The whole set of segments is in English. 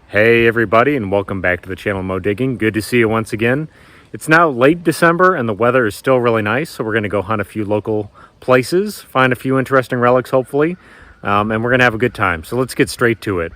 Hey everybody, and welcome back to the channel Mo Digging. Good to see you once again. It's now late December and the weather is still really nice, so we're going to go hunt a few local places, find a few interesting relics hopefully, and we're going to have a good time. So let's get straight to it.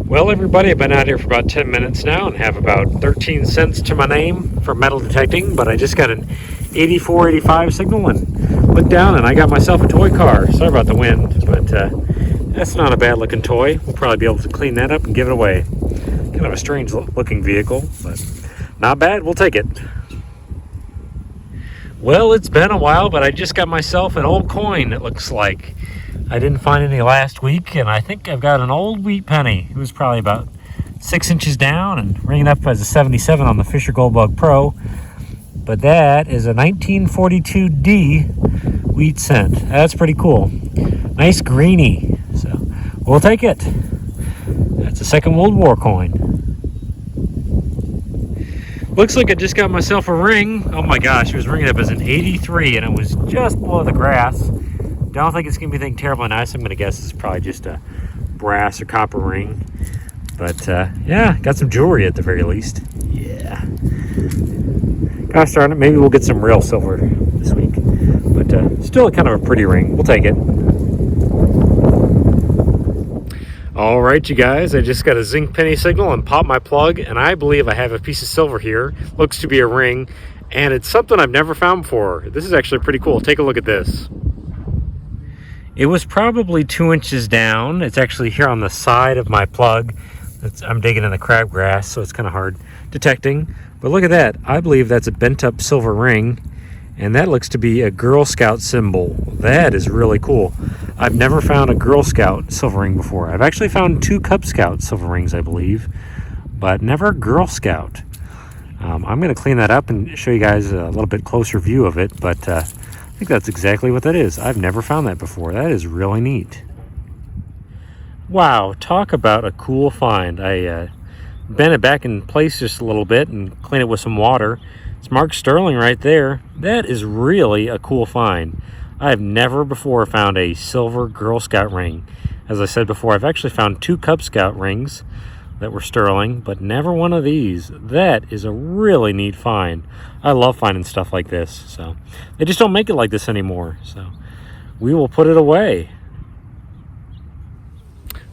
Well everybody, I've been out here for about 10 minutes now and have about 13 cents to my name for metal detecting, but I just got an 8485 signal and looked down and I got myself a toy car. Sorry about the wind, but that's not a bad looking toy. We'll probably be able to clean that up and give it away. Kind of a strange looking vehicle, but not bad, we'll take it. Well, it's been a while, but I just got myself an old coin, it looks like. I didn't find any last week, and I think I've got an old wheat penny. It was probably about 6 inches down and ringing up as a 77 on the Fisher Goldbug Pro. But that is a 1942D wheat cent. That's pretty cool. Nice greeny. So we'll take it. That's a Second World War coin. Looks like I just got myself a ring. Oh my gosh, it was ringing up as an 83 and it was just below the grass. Don't think it's going to be anything terribly nice. I'm going to guess it's probably just a brass or copper ring. But yeah, got some jewelry at the very least. Yeah. Gosh darn it, maybe we'll get some real silver this week. But still kind of a pretty ring. We'll take it. All right, you guys, I just got a zinc penny signal and popped my plug, and I believe I have a piece of silver here. Looks to be a ring, and it's something I've never found before. This is actually pretty cool. Take a look at this. It was probably 2 inches down. It's actually here on the side of my plug. I'm digging in the crabgrass, so it's kind of hard detecting. But look at that. I believe that's a bent up silver ring, and that looks to be a Girl Scout symbol. That is really cool. I've never found a Girl Scout silver ring before. I've actually found 2 Cub Scout silver rings, I believe, but never a Girl Scout. I'm going to clean that up and show you guys a little bit closer view of it, but I think that's exactly what that is. I've never found that before. That is really neat. Wow, talk about a cool find. I bent it back in place just a little bit and clean it with some water. It's marked Sterling right there. That is really a cool find. I have never before found a silver Girl Scout ring. As I said before, I've actually found 2 Cub Scout rings that were sterling, but never one of these. That is a really neat find. I love finding stuff like this. So they just don't make it like this anymore. So we will put it away.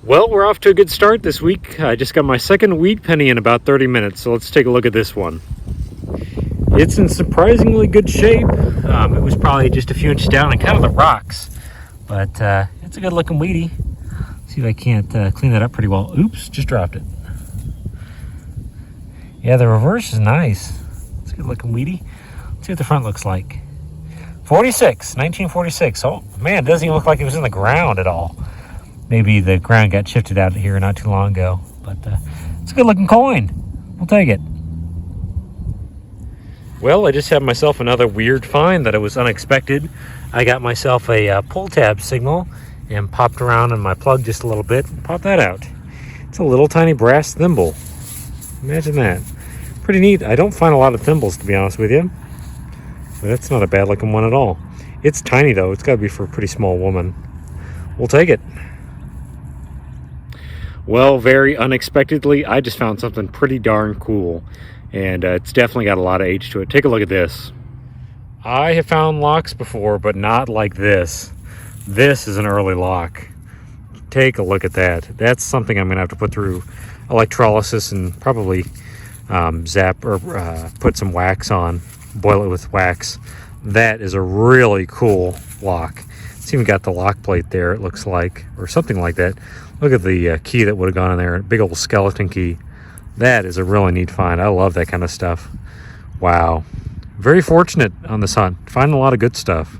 Well, we're off to a good start this week. I just got my second wheat penny in about 30 minutes, so let's take a look at this one. It's in surprisingly good shape. It was probably just a few inches down and kind of the rocks, but it's a good looking wheatie. See if I can't clean that up pretty well. Oops, just dropped it. Yeah, the reverse is nice. It's a good looking wheatie. Let's see what the front looks like. 1946. Oh man, it doesn't even look like it was in the ground at all. Maybe the ground got shifted out here not too long ago, but it's a good looking coin. We'll take it. Well, I just had myself another weird find that it was unexpected. I got myself a pull tab signal and popped around in my plug just a little bit and popped that out. It's a little tiny brass thimble. Imagine that. Pretty neat. I don't find a lot of thimbles, to be honest with you. But that's not a bad looking one at all. It's tiny though. It's got to be for a pretty small woman. We'll take it. Well, very unexpectedly, I just found something pretty darn cool. And it's definitely got a lot of age to it. Take a look at this. I have found locks before, but not like this. This is an early lock. Take a look at that. That's something I'm going to have to put through electrolysis and probably zap or put some wax on, boil it with wax. That is a really cool lock. It's even got the lock plate there, it looks like, or something like that. Look at the key that would have gone in there, a big old skeleton key. That is a really neat find. I love that kind of stuff. Wow. Very fortunate on this hunt. Finding a lot of good stuff.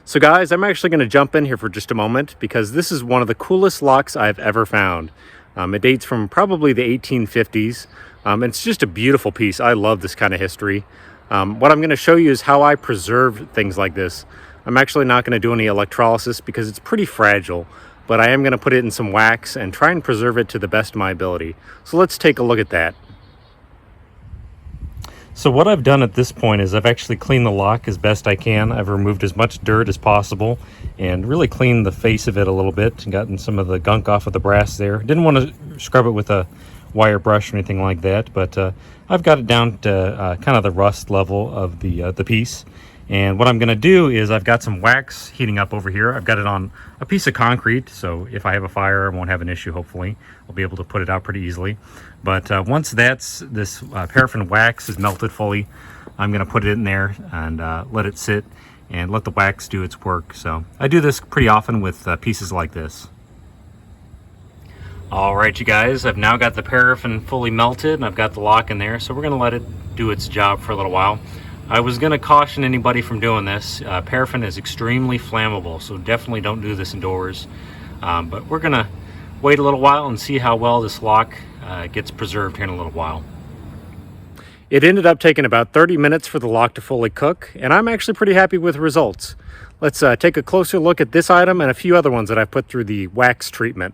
So guys, I'm actually going to jump in here for just a moment because this is one of the coolest locks I've ever found. It dates from probably the 1850s. It's just a beautiful piece. I love this kind of history. What I'm going to show you is how I preserve things like this. I'm actually not going to do any electrolysis because it's pretty fragile, but I am going to put it in some wax and try and preserve it to the best of my ability. So let's take a look at that. So what I've done at this point is I've actually cleaned the lock as best I can. I've removed as much dirt as possible and really cleaned the face of it a little bit and gotten some of the gunk off of the brass there. Didn't want to scrub it with a wire brush or anything like that, but I've got it down to kind of the rust level of the piece. And what I'm going to do is I've got some wax heating up over here. I've got it on a piece of concrete, so if I have a fire, I won't have an issue, hopefully. I'll be able to put it out pretty easily. But once this paraffin wax is melted fully, I'm going to put it in there and let it sit and let the wax do its work. So I do this pretty often with pieces like this. All right, you guys, I've now got the paraffin fully melted and I've got the lock in there, so we're going to let it do its job for a little while. I was going to caution anybody from doing this. Paraffin is extremely flammable, so definitely don't do this indoors. But we're going to wait a little while and see how well this lock gets preserved here in a little while. It ended up taking about 30 minutes for the lock to fully cook, and I'm actually pretty happy with the results. Let's take a closer look at this item and a few other ones that I've put through the wax treatment.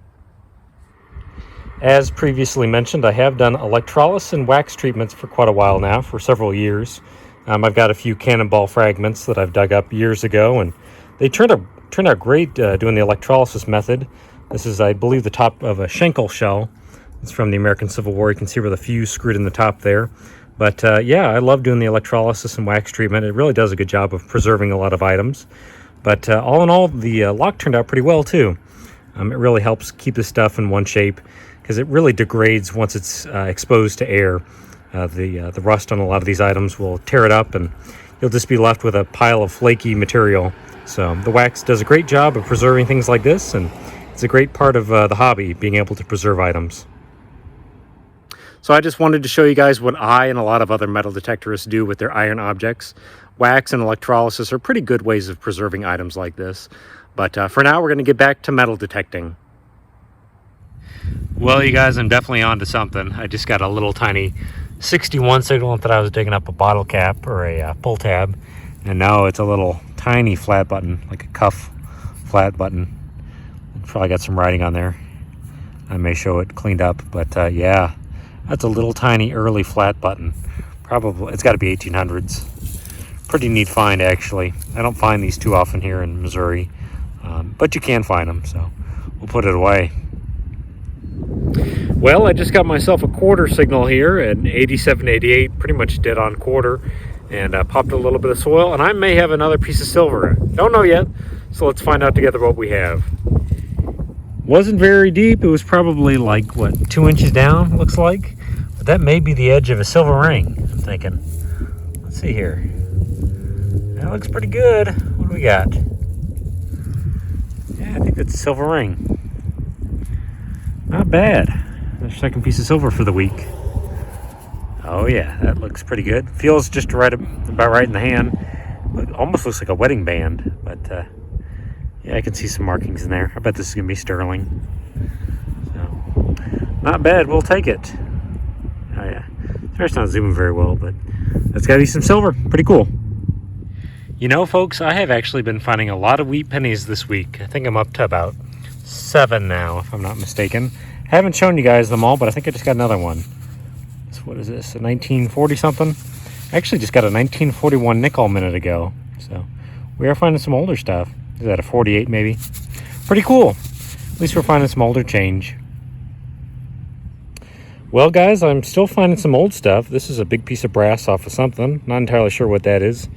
As previously mentioned, I have done electrolysis and wax treatments for quite a while now, for several years. I've got a few cannonball fragments that I've dug up years ago, and they turned out great doing the electrolysis method. This is, I believe, the top of a Schenkel shell. It's from the American Civil War. You can see where the fuse screwed in the top there. But yeah, I love doing the electrolysis and wax treatment. It really does a good job of preserving a lot of items. But all in all, the lock turned out pretty well too. It really helps keep the stuff in one shape because it really degrades once it's exposed to air. The rust on a lot of these items will tear it up and you'll just be left with a pile of flaky material. So the wax does a great job of preserving things like this, and it's a great part of the hobby, being able to preserve items. So I just wanted to show you guys what I and a lot of other metal detectorists do with their iron objects. Wax and electrolysis are pretty good ways of preserving items like this. But for now, we're going to get back to metal detecting. Well, you guys, I'm definitely onto something. I just got a little tiny 61 signal that I was digging up a bottle cap or a pull tab, and now it's a little tiny flat button, like a cuff flat button. Probably got some writing on there. I may show it cleaned up, but yeah, that's a little tiny early flat button. Probably it's got to be 1800s. Pretty neat find, actually. I don't find these too often here in Missouri, but you can find them, so we'll put it away. Well, I just got myself a quarter signal here, an 8788, pretty much dead on quarter, and popped a little bit of soil, and I may have another piece of silver. Don't know yet, so let's find out together what we have. Wasn't very deep. It was probably like, what, 2 inches down, looks like? But that may be the edge of a silver ring, I'm thinking. Let's see here. That looks pretty good. What do we got? Yeah, I think that's a silver ring. Not bad. Their second piece of silver for the week. Oh yeah, that looks pretty good. Feels just about right in the hand. It almost looks like a wedding band, but yeah, I can see some markings in there. I bet this is gonna be sterling. So, not bad. We'll take it. Oh yeah, it's not zooming very well, but that's gotta be some silver. Pretty cool. You know, folks, I have actually been finding a lot of wheat pennies this week. I think I'm up to about 7 now, if I'm not mistaken. Haven't shown you guys them all, but I think I just got another one. So what is this, a 1940 something? I actually just got a 1941 nickel a minute ago. So we are finding some older stuff. Is that a 48 maybe? Pretty cool. At least we're finding some older change. Well, guys, I'm still finding some old stuff. This is a big piece of brass off of something. Not entirely sure what that is.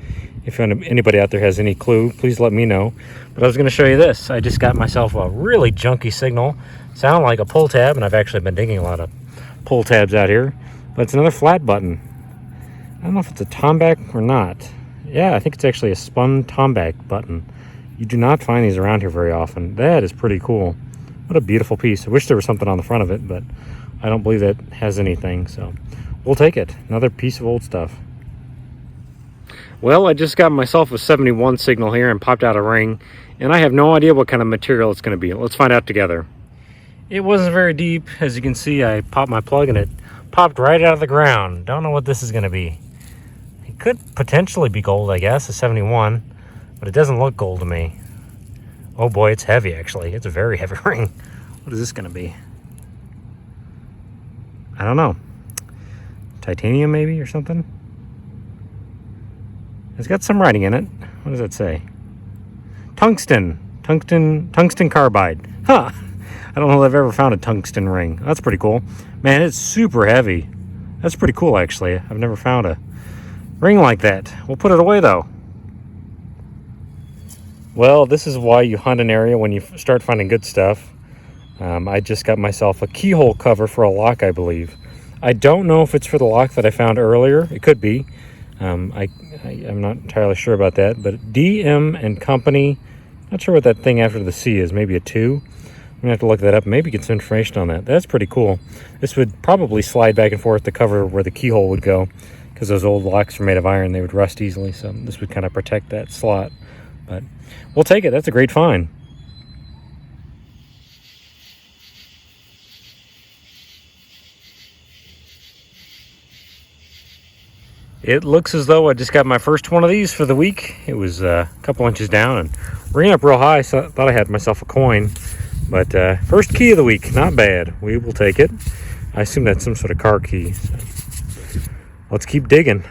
If anybody out there has any clue, please let me know. But I was going to show you this. I just got myself a really junky signal. Sound like a pull tab, and I've actually been digging a lot of pull tabs out here. But it's another flat button. I don't know if it's a Tomback or not. Yeah, I think it's actually a spun Tomback button. You do not find these around here very often. That is pretty cool. What a beautiful piece. I wish there was something on the front of it, but I don't believe that has anything. So we'll take it. Another piece of old stuff. Well, I just got myself a 71 signal here and popped out a ring, and I have no idea what kind of material it's going to be. Let's find out together. It wasn't very deep. As you can see, I popped my plug and it popped right out of the ground. Don't know what this is going to be. It could potentially be gold, I guess, a 71, but it doesn't look gold to me. Oh boy, it's heavy actually. It's a very heavy ring. What is this going to be? I don't know. Titanium maybe or something? It's got some writing in it. What does that say? Tungsten carbide. Huh. I don't know if I've ever found a tungsten ring. That's pretty cool. Man, it's super heavy. That's pretty cool actually. I've never found a ring like that. We'll put it away though. Well, this is why you hunt an area when you start finding good stuff. I just got myself a keyhole cover for a lock, I believe. I don't know if it's for the lock that I found earlier. It could be. I'm not entirely sure about that. But DM and Company, not sure what that thing after the C is. Maybe a 2. I'm going to have to look that up. Maybe get some information on that. That's pretty cool. This would probably slide back and forth to cover where the keyhole would go, because those old locks are made of iron. They would rust easily. So this would kind of protect that slot. But we'll take it. That's a great find. It looks as though I just got my first one of these for the week. It was a couple inches down and ringing up real high, so I thought I had myself a coin. But first key of the week, not bad. We will take it. I assume that's some sort of car key. So let's keep digging.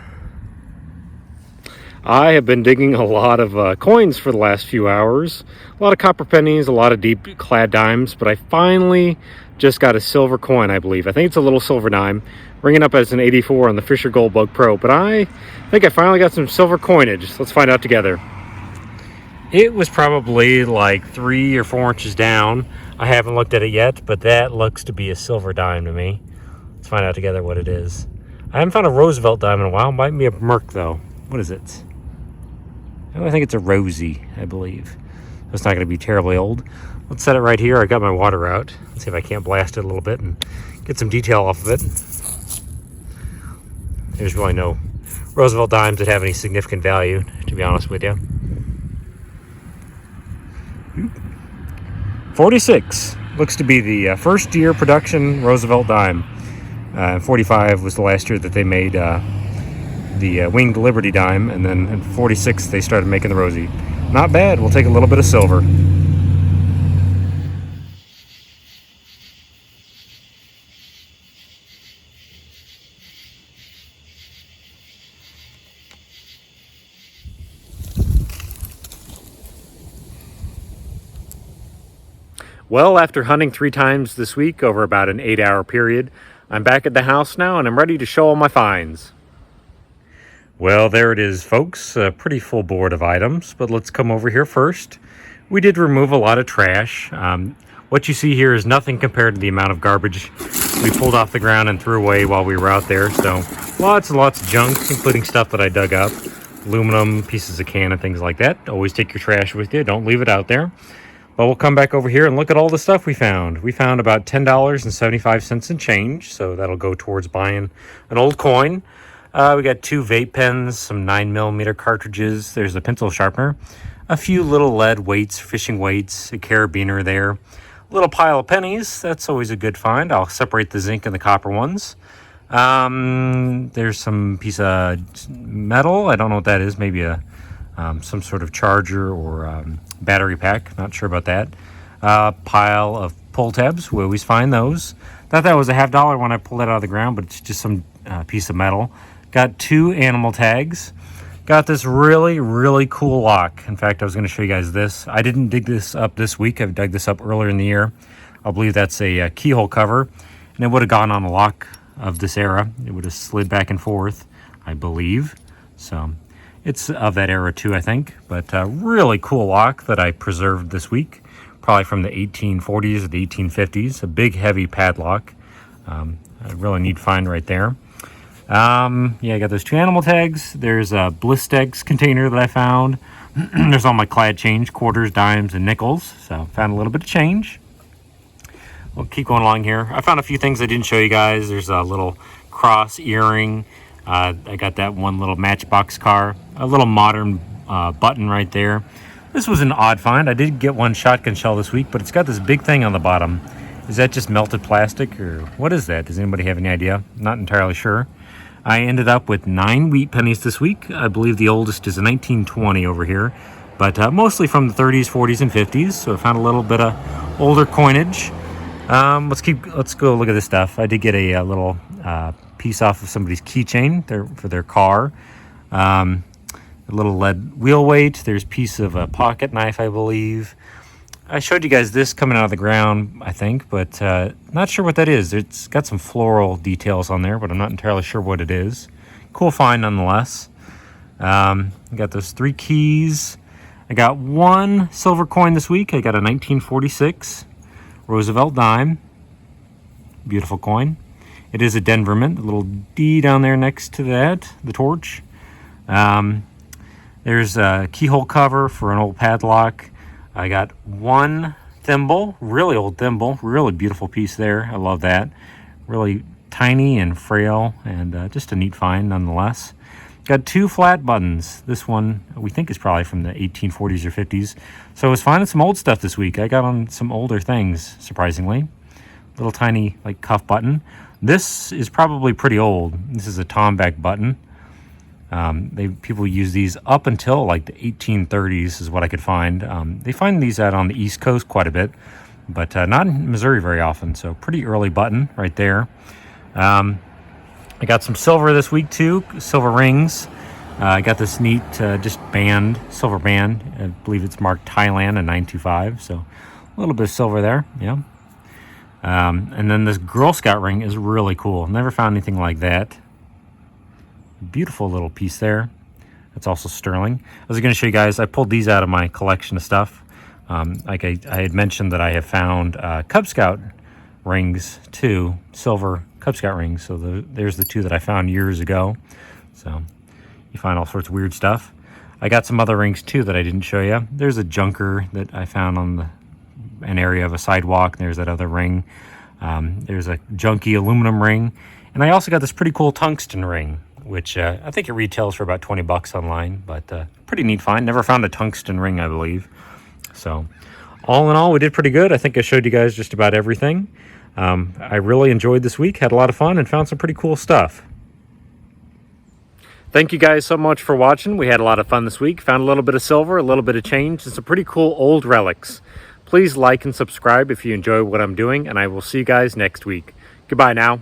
I have been digging a lot of coins for the last few hours. A lot of copper pennies, a lot of deep clad dimes, but I finally just got a silver coin, I believe. I think it's a little silver dime, ringing up as an 84 on the Fisher Gold Bug Pro, but I think I finally got some silver coinage. Let's find out together. It was probably like 3 or 4 inches down. I haven't looked at it yet, but that looks to be a silver dime to me. Let's find out together what it is. I haven't found a Roosevelt dime in a while. Might be a Merc though. What is it? Oh, I think it's a Rosie, I believe. It's not going to be terribly old. Let's set it right here. I got my water out. Let's see if I can't blast it a little bit and get some detail off of it. There's really no Roosevelt dimes that have any significant value, to be honest with you. 46. Looks to be the first year production Roosevelt dime. 45 was the last year that they made the Winged Liberty dime, and then in 46 they started making the Rosie. Not bad. We'll take a little bit of silver. Well, after hunting 3 times this week over about an 8-hour period, I'm back at the house now and I'm ready to show all my finds. Well, there it is, folks. A pretty full board of items, but let's come over here first. We did remove a lot of trash. What you see here is nothing compared to the amount of garbage we pulled off the ground and threw away while we were out there. So lots and lots of junk, including stuff that I dug up. Aluminum, pieces of can, and things like that. Always take your trash with you. Don't leave it out there. But we'll come back over here and look at all the stuff we found. We found about $10.75 in change, so that'll go towards buying an old coin. We got 2 vape pens, some 9mm cartridges. There's a pencil sharpener, a few little lead weights, fishing weights, a carabiner there. A little pile of pennies. That's always a good find. I'll separate the zinc and the copper ones. There's some piece of metal. I don't know what that is. Maybe a some sort of charger or battery pack. Not sure about that. Pile of pull tabs. We always find those. Thought that was a $50 when I pulled it out of the ground, but it's just some piece of metal. Got 2 animal tags. Got this really, really cool lock. In fact, I was going to show you guys this. I didn't dig this up this week. I've dug this up earlier in the year. I believe that's a keyhole cover, and it would have gone on a lock of this era. It would have slid back and forth, I believe. So it's of that era too, I think. But a really cool lock that I preserved this week, probably from the 1840s or the 1850s. A big, heavy padlock. A really neat find right there. Yeah, I got those 2 animal tags. There's a Blistex container that I found. There's all my clad change, quarters, dimes, and nickels. So found a little bit of change. We'll keep going along here. I found a few things I didn't show you guys. There's a little cross earring. I got that one little Matchbox car, a little modern button right there. This was an odd find. I did get one shotgun shell this week, but it's got this big thing on the bottom. Is that just melted plastic, or what is that? Does anybody have any idea? Not entirely sure. I ended up with 9 wheat pennies this week. I believe the oldest is a 1920 over here, but mostly from the 30s, 40s, and 50s. So I found a little bit of older coinage. Let's go look at this stuff. I did get a little piece off of somebody's keychain for their car. A little lead wheel weight. There's a piece of a pocket knife, I believe. I showed you guys this coming out of the ground, I think, but not sure what that is. It's got some floral details on there, but I'm not entirely sure what it is. Cool find nonetheless. I got those 3 keys. I got 1 silver coin this week. I got a 1946 Roosevelt dime. Beautiful coin. It is a Denver mint. A little D down there next to that, the torch. There's a keyhole cover for an old padlock. I got 1 thimble, really old thimble, really beautiful piece there. I love that. Really tiny and frail, and just a neat find nonetheless. Got 2 flat buttons. This one we think is probably from the 1840s or 50s. So I was finding some old stuff this week. I got on some older things, surprisingly. Little tiny like cuff button. This is probably pretty old. This is a Tomback button. People use these up until like the 1830s is what I could find. They find these out on the East Coast quite a bit, but not in Missouri very often. So pretty early button right there. I got some silver this week too, silver rings. I got this neat just band, silver band. I believe it's marked Thailand, a 925. So a little bit of silver there, yeah. And then this Girl Scout ring is really cool. Never found anything like that. Beautiful little piece there. That's also sterling. I was going to show you guys, I pulled these out of my collection of stuff. Like I had mentioned that I have found Cub Scout rings too, silver Cub Scout rings. So there's the 2 that I found years ago. So you find all sorts of weird stuff. I got some other rings too that I didn't show you. There's a junker that I found on an area of a sidewalk. There's that other ring. There's a junky aluminum ring. And I also got this pretty cool tungsten ring, which I think it retails for about 20 bucks online, but pretty neat find. Never found a tungsten ring, I believe. So all in all, we did pretty good. I think I showed you guys just about everything. I really enjoyed this week, had a lot of fun, and found some pretty cool stuff. Thank you guys so much for watching. We had a lot of fun this week. Found a little bit of silver, a little bit of change, and some pretty cool old relics. Please like and subscribe if you enjoy what I'm doing, and I will see you guys next week. Goodbye now.